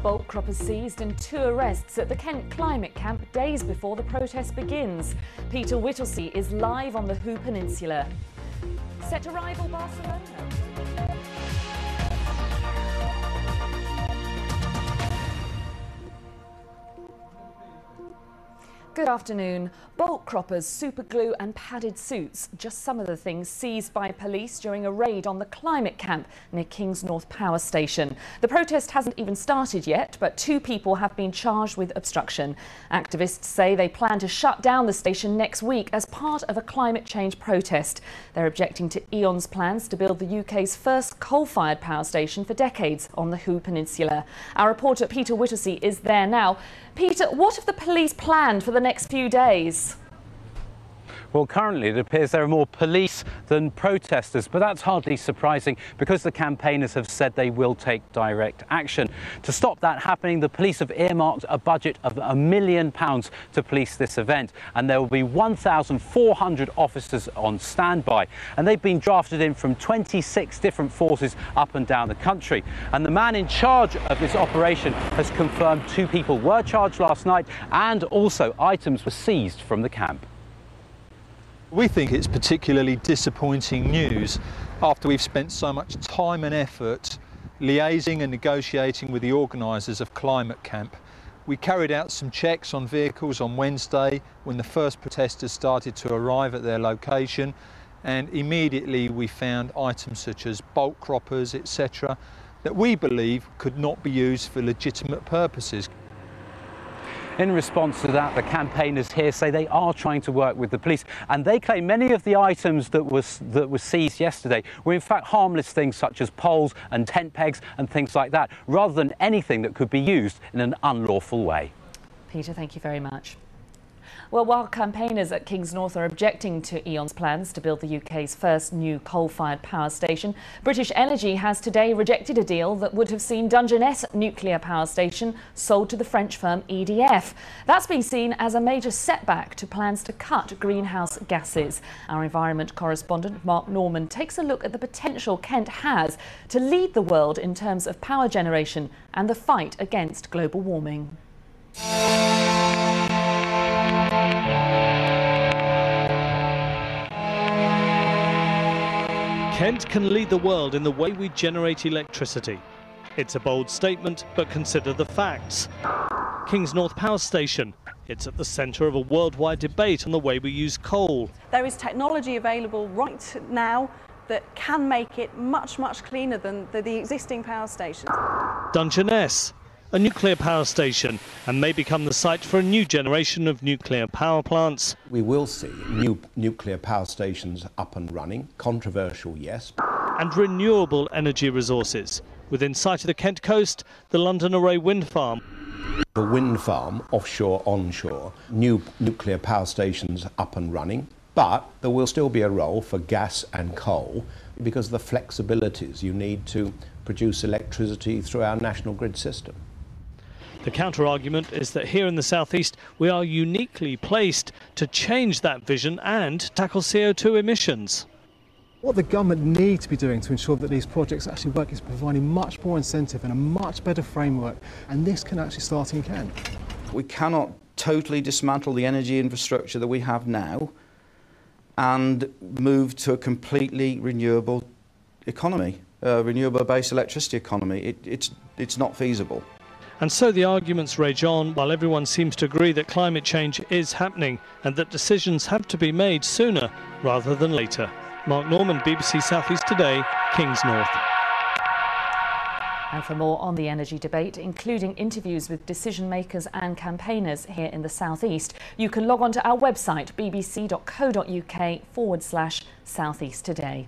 Bolt croppers seized and 2 arrests at the Kent climate camp days before the protest begins. Peter Whittlesey is live on the Hoo Peninsula. Set to rival Barcelona. Good afternoon. Bolt croppers, super glue and padded suits, just some of the things seized by police during a raid on the climate camp near Kings North Power Station. The protest hasn't even started yet, but 2 people have been charged with obstruction. Activists say they plan to shut down the station next week as part of a climate change protest. They're objecting to E.ON's plans to build the UK's first coal-fired power station for decades on the Hoo Peninsula. Our reporter Peter Whittlesey is there now. Peter, what have the police planned for the next few days? Well, currently it appears there are more police than protesters, but that's hardly surprising because the campaigners have said they will take direct action. To stop that happening, the police have earmarked a budget of £1 million to police this event, and there will be 1,400 officers on standby. And they've been drafted in from 26 different forces up and down the country. And the man in charge of this operation has confirmed 2 people were charged last night, and also items were seized from the camp. We think it's particularly disappointing news after we've spent so much time and effort liaising and negotiating with the organisers of Climate Camp. We carried out some checks on vehicles on Wednesday when the first protesters started to arrive at their location, and immediately we found items such as bolt croppers, etc., that we believe could not be used for legitimate purposes. In response to that, the campaigners here say they are trying to work with the police, and they claim many of the items that were seized yesterday were in fact harmless things such as poles and tent pegs and things like that, rather than anything that could be used in an unlawful way. Peter, thank you very much. Well, while campaigners at Kings North are objecting to E.ON's plans to build the UK's first new coal-fired power station, British Energy has today rejected a deal that would have seen Dungeness nuclear power station sold to the French firm EDF. That's been seen as a major setback to plans to cut greenhouse gases. Our environment correspondent Mark Norman takes a look at the potential Kent has to lead the world in terms of power generation and the fight against global warming. Kent can lead the world in the way we generate electricity. It's a bold statement, but consider the facts. Kings North Power Station. It's at the centre of a worldwide debate on the way we use coal. There is technology available right now that can make it much, much cleaner than the existing power stations. Dungeness, a nuclear power station, and may become the site for a new generation of nuclear power plants. We will see new nuclear power stations up and running, controversial, yes. And renewable energy resources. Within sight of the Kent coast, the London Array wind farm. The wind farm, offshore, onshore, new nuclear power stations up and running, but there will still be a role for gas and coal because of the flexibilities you need to produce electricity through our national grid system. The counter-argument is that here in the southeast we are uniquely placed to change that vision and tackle CO2 emissions. What the government needs to be doing to ensure that these projects actually work is providing much more incentive and a much better framework, and this can actually start in Kent. We cannot totally dismantle the energy infrastructure that we have now and move to a completely renewable economy, renewable-based electricity economy. It's not feasible. And so the arguments rage on while everyone seems to agree that climate change is happening and that decisions have to be made sooner rather than later. Mark Norman, BBC South East Today, Kings North. And for more on the energy debate, including interviews with decision makers and campaigners here in the South East, you can log on to our website bbc.co.uk/South East Today.